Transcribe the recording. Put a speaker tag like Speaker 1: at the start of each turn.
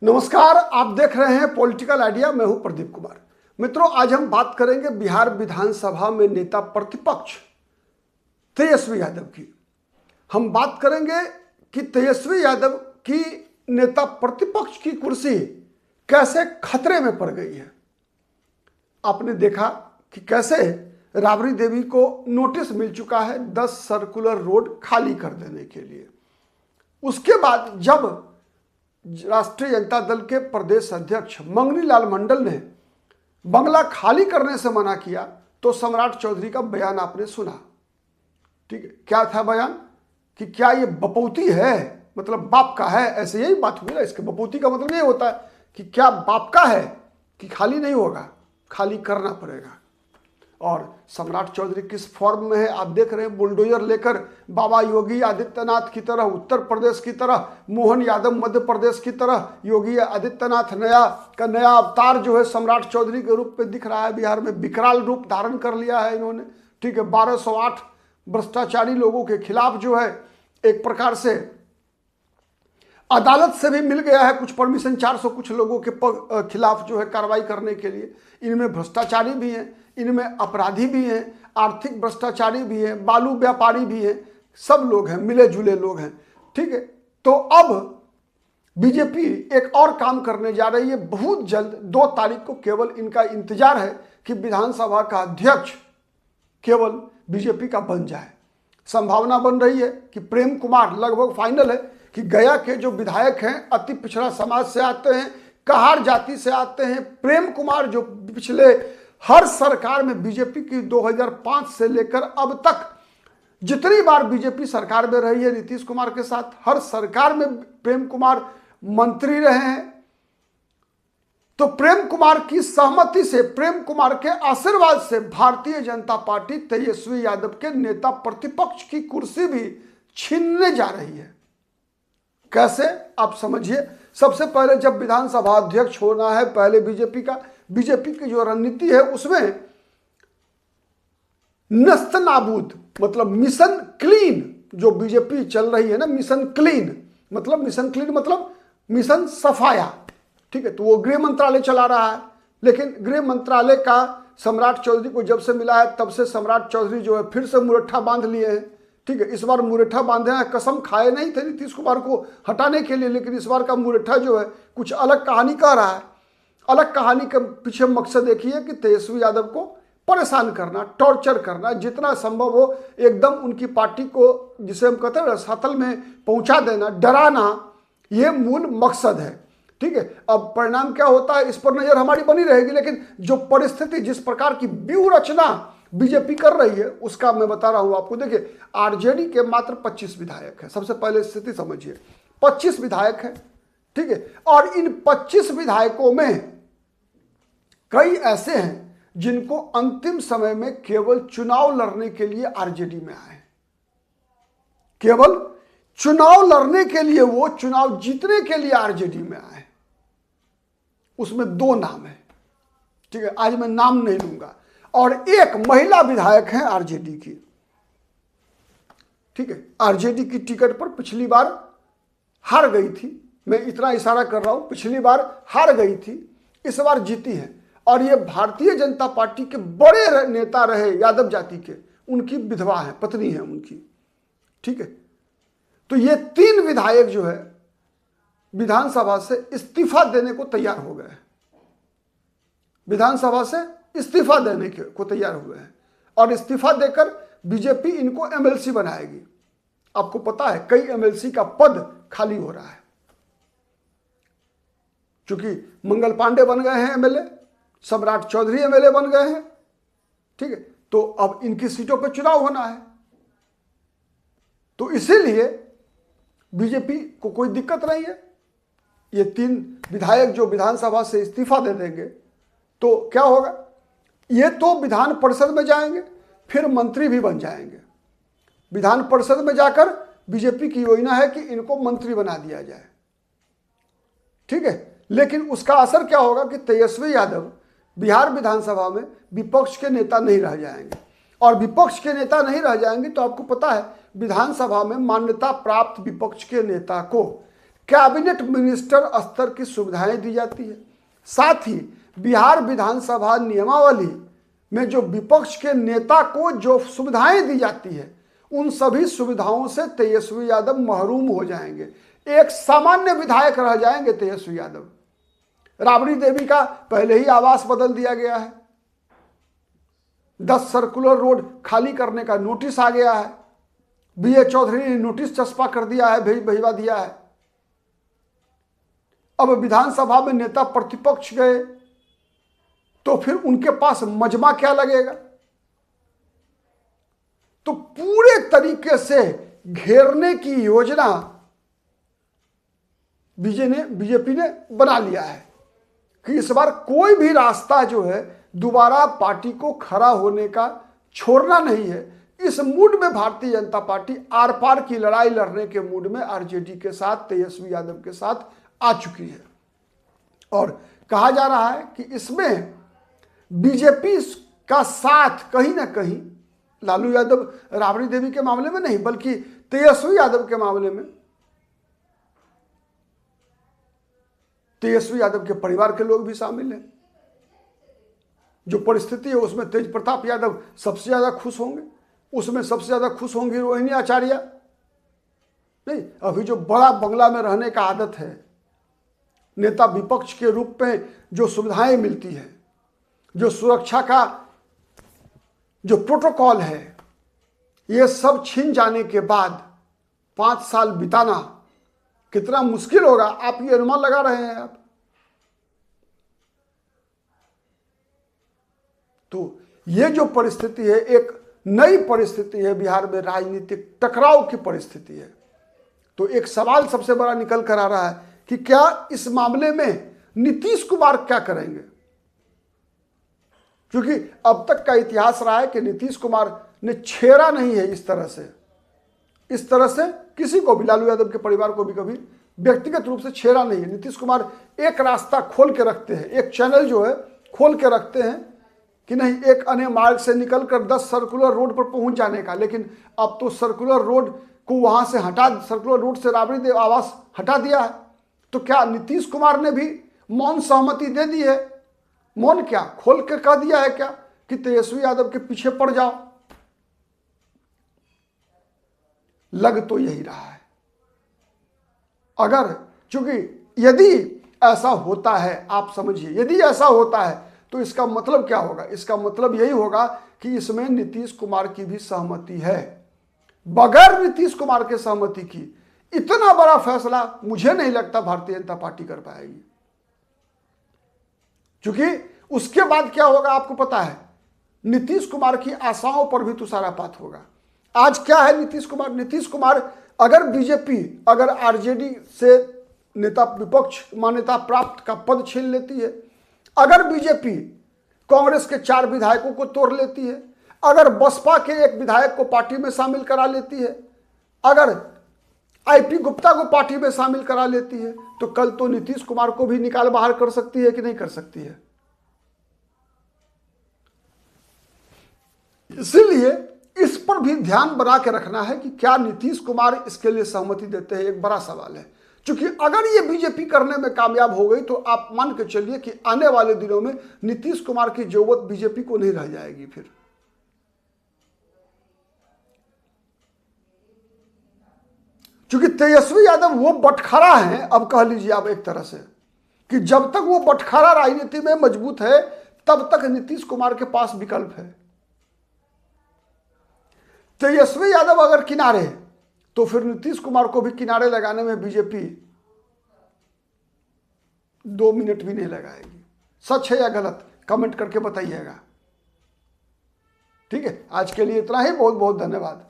Speaker 1: नमस्कार, आप देख रहे हैं पॉलिटिकल आइडिया। मैं हूं प्रदीप कुमार। मित्रों, आज हम बात करेंगे बिहार विधानसभा में नेता प्रतिपक्ष तेजस्वी यादव की। हम बात करेंगे कि तेजस्वी यादव की नेता प्रतिपक्ष की कुर्सी कैसे खतरे में पड़ गई है। आपने देखा कि कैसे राबड़ी देवी को नोटिस मिल चुका है 10 सर्कुलर रोड खाली कर देने के लिए। उसके बाद जब राष्ट्रीय जनता दल के प्रदेश अध्यक्ष मंगनी लाल मंडल ने बंगला खाली करने से मना किया तो सम्राट चौधरी का बयान आपने सुना। ठीक है, क्या था बयान कि क्या ये बपौती है, मतलब बाप का है, ऐसे यही बात हुई ना। इसके बपौती का मतलब ये होता है कि क्या बाप का है कि खाली नहीं होगा, खाली करना पड़ेगा। और सम्राट चौधरी किस फॉर्म में है आप देख रहे हैं। बुलडोजर लेकर बाबा योगी आदित्यनाथ की तरह उत्तर प्रदेश की तरह, मोहन यादव मध्य प्रदेश की तरह, योगी आदित्यनाथ नया अवतार जो है सम्राट चौधरी के रूप में दिख रहा है। बिहार में विकराल रूप धारण कर लिया है इन्होंने। ठीक है, 1208 भ्रष्टाचारी लोगों के खिलाफ जो है एक प्रकार से अदालत से भी मिल गया है कुछ परमिशन, 400 कुछ लोगों के खिलाफ जो है कार्रवाई करने के लिए। इनमें भ्रष्टाचारी भी हैं, इनमें अपराधी भी हैं, आर्थिक भ्रष्टाचारी भी हैं, बालू व्यापारी भी हैं, सब लोग हैं, मिले जुले लोग हैं। ठीक है, तो अब बीजेपी एक और काम करने जा रही है। बहुत जल्द 2 तारीख को केवल इनका इंतजार है कि विधानसभा का अध्यक्ष केवल बीजेपी का बन जाए। संभावना बन रही है कि प्रेम कुमार, लगभग फाइनल है कि गया के जो विधायक हैं अति पिछड़ा समाज से आते हैं, कहार जाति से आते हैं। प्रेम कुमार जो पिछले हर सरकार में बीजेपी की 2005 से लेकर अब तक जितनी बार बीजेपी सरकार में रही है नीतीश कुमार के साथ, हर सरकार में प्रेम कुमार मंत्री रहे हैं। तो प्रेम कुमार की सहमति से, प्रेम कुमार के आशीर्वाद से भारतीय जनता पार्टी तेजस्वी यादव के नेता प्रतिपक्ष की कुर्सी भी छीनने जा रही है। कैसे आप समझिए। सबसे पहले जब विधानसभा अध्यक्ष होना है पहले बीजेपी की जो रणनीति है उसमें नस्त नाबूद, मतलब मिशन क्लीन जो बीजेपी चल रही है ना, मिशन क्लीन मतलब मिशन सफाया। ठीक है, तो वो गृह मंत्रालय चला रहा है, लेकिन गृह मंत्रालय का सम्राट चौधरी को जब से मिला है तब से सम्राट चौधरी जो है फिर से मुरट्ठा बांध लिए हैं। ठीक है, इस बार मुरट्ठा बांधे हैं। कसम खाए नहीं थे नीतीश कुमार को हटाने के लिए, लेकिन इस बार का मुरट्ठा जो है कुछ अलग कहानी कह रहा है। अलग कहानी के पीछे मकसद देखिए कि तेजस्वी यादव को परेशान करना, टॉर्चर करना, जितना संभव हो एकदम उनकी पार्टी को, जिसे हम कहते हैं रसातल में पहुंचा देना, डराना, ये मूल मकसद है। ठीक है, अब परिणाम क्या होता है इस पर नजर हमारी बनी रहेगी, लेकिन जो परिस्थिति, जिस प्रकार की व्यूह रचना बीजेपी कर रही है उसका मैं बता रहा हूं आपको। देखिए, आरजेडी के मात्र 25 विधायक हैं। सबसे पहले स्थिति समझिए, 25 विधायक हैं। ठीक है, और इन 25 विधायकों में कई ऐसे हैं जिनको अंतिम समय में केवल चुनाव लड़ने के लिए आरजेडी में आए, केवल चुनाव लड़ने के लिए, वो चुनाव जीतने के लिए आरजेडी में आए। उसमें 2 नाम है। ठीक है, आज मैं नाम नहीं लूंगा। और एक महिला विधायक है आरजेडी की। ठीक है, आरजेडी की टिकट पर पिछली बार हार गई थी। मैं इतना इशारा कर रहा हूं, पिछली बार हार गई थी, इस बार जीती है। और ये भारतीय जनता पार्टी के बड़े नेता रहे यादव जाति के, उनकी विधवा है, पत्नी है उनकी। ठीक है, तो ये 3 विधायक जो है विधानसभा से इस्तीफा देने को तैयार हो गए, विधानसभा से इस्तीफा देने को तैयार हुए हैं। और इस्तीफा देकर बीजेपी इनको एमएलसी बनाएगी। आपको पता है कई एमएलसी का पद खाली हो रहा है, क्योंकि मंगल पांडे बन गए हैं एमएलए, सम्राट चौधरी एमएलए बन गए हैं। ठीक है, तो अब इनकी सीटों पर चुनाव होना है। तो इसीलिए बीजेपी को कोई दिक्कत नहीं है। ये 3 विधायक जो विधानसभा से इस्तीफा दे देंगे तो क्या होगा, ये तो विधान परिषद में जाएंगे, फिर मंत्री भी बन जाएंगे। विधान परिषद में जाकर बीजेपी की योजना है कि इनको मंत्री बना दिया जाए। ठीक है, लेकिन उसका असर क्या होगा कि तेजस्वी यादव बिहार विधानसभा में विपक्ष के नेता नहीं रह जाएंगे। और विपक्ष के नेता नहीं रह जाएंगे तो आपको पता है विधानसभा में मान्यता प्राप्त विपक्ष के नेता को कैबिनेट मिनिस्टर स्तर की सुविधाएं दी जाती है। साथ ही बिहार विधानसभा नियमावली में जो विपक्ष के नेता को जो सुविधाएं दी जाती है, उन सभी सुविधाओं से तेजस्वी यादव महरूम हो जाएंगे, एक सामान्य विधायक रह जाएंगे तेजस्वी यादव। राबड़ी देवी का पहले ही आवास बदल दिया गया है, 10 सर्कुलर रोड खाली करने का नोटिस आ गया है, बीए चौधरी ने नोटिस चस्पा कर दिया है, भिजवा दिया है। अब विधानसभा में नेता प्रतिपक्ष गए तो फिर उनके पास मजमा क्या लगेगा। तो पूरे तरीके से घेरने की योजना बीजेपी ने बना लिया है कि इस बार कोई भी रास्ता जो है दोबारा पार्टी को खड़ा होने का छोड़ना नहीं है। इस मूड में भारतीय जनता पार्टी आर पार की लड़ाई लड़ने के मूड में आरजेडी के साथ, तेजस्वी यादव के साथ आ चुकी है। और कहा जा रहा है कि इसमें बीजेपी का साथ कहीं ना कहीं लालू यादव राबड़ी देवी के मामले में नहीं, बल्कि तेजस्वी यादव के मामले में तेजस्वी यादव के परिवार के लोग भी शामिल हैं। जो परिस्थिति है उसमें तेज प्रताप यादव सबसे ज्यादा खुश होंगे, उसमें सबसे ज्यादा खुश होंगी रोहिणी आचार्य। नहीं, अभी जो बड़ा बंगला में रहने का आदत है, नेता विपक्ष के रूप में जो सुविधाएं मिलती है, जो सुरक्षा का जो प्रोटोकॉल है, ये सब छीन जाने के बाद 5 साल बिताना कितना मुश्किल होगा, आप ये अनुमान लगा रहे हैं आप। तो ये जो परिस्थिति है, एक नई परिस्थिति है बिहार में, राजनीतिक टकराव की परिस्थिति है। तो एक सवाल सबसे बड़ा निकल कर आ रहा है कि क्या इस मामले में नीतीश कुमार क्या करेंगे, क्योंकि अब तक का इतिहास रहा है कि नीतीश कुमार ने छेड़ा नहीं है इस तरह से किसी को भी, लालू यादव के परिवार को भी कभी व्यक्तिगत रूप से छेड़ा नहीं है। नीतीश कुमार एक रास्ता खोल के रखते हैं, एक चैनल जो है खोल के रखते हैं कि नहीं, एक अन्य मार्ग से निकलकर 10 सर्कुलर रोड पर पहुंच जाने का। लेकिन अब तो सर्कुलर रोड को वहां से सर्कुलर रोड से राबड़ी देवी आवास हटा दिया है। तो क्या नीतीश कुमार ने भी मौन सहमति दे दी है? मौन क्या, खोल के कह दिया है क्या कि तेजस्वी यादव के पीछे पड़ जाओ? लग तो यही रहा है। अगर, चूंकि यदि ऐसा होता है, आप समझिए, यदि ऐसा होता है तो इसका मतलब क्या होगा? इसका मतलब यही होगा कि इसमें नीतीश कुमार की भी सहमति है। बगैर नीतीश कुमार के सहमति की इतना बड़ा फैसला मुझे नहीं लगता भारतीय जनता पार्टी कर पाएगी, क्योंकि उसके बाद क्या होगा आपको पता है, नीतीश कुमार की आशाओं पर भी तुषारपात होगा। आज क्या है नीतीश कुमार अगर बीजेपी, अगर आरजेडी से नेता विपक्ष मान्यता प्राप्त का पद छीन लेती है, अगर बीजेपी कांग्रेस के 4 विधायकों को तोड़ लेती है, अगर बसपा के 1 विधायक को पार्टी में शामिल करा लेती है, अगर आईपी गुप्ता को पार्टी में शामिल करा लेती है, तो कल तो नीतीश कुमार को भी निकाल बाहर कर सकती है कि नहीं कर सकती है। इसीलिए इस पर भी ध्यान बना के रखना है कि क्या नीतीश कुमार इसके लिए सहमति देते हैं, एक बड़ा सवाल है। क्योंकि अगर ये बीजेपी करने में कामयाब हो गई तो आप मान के चलिए कि आने वाले दिनों में नीतीश कुमार की जरूरत बीजेपी को नहीं रह जाएगी फिर। क्योंकि तेजस्वी यादव वो बटखरा है, अब कह लीजिए आप एक तरह से, कि जब तक वो बटखरा राजनीति में मजबूत है तब तक नीतीश कुमार के पास विकल्प है। तेजस्वी यादव अगर किनारे, तो फिर नीतीश कुमार को भी किनारे लगाने में बीजेपी 2 मिनट भी नहीं लगाएगी। सच है या गलत, कमेंट करके बताइएगा। ठीक है, आज के लिए इतना ही। बहुत बहुत धन्यवाद।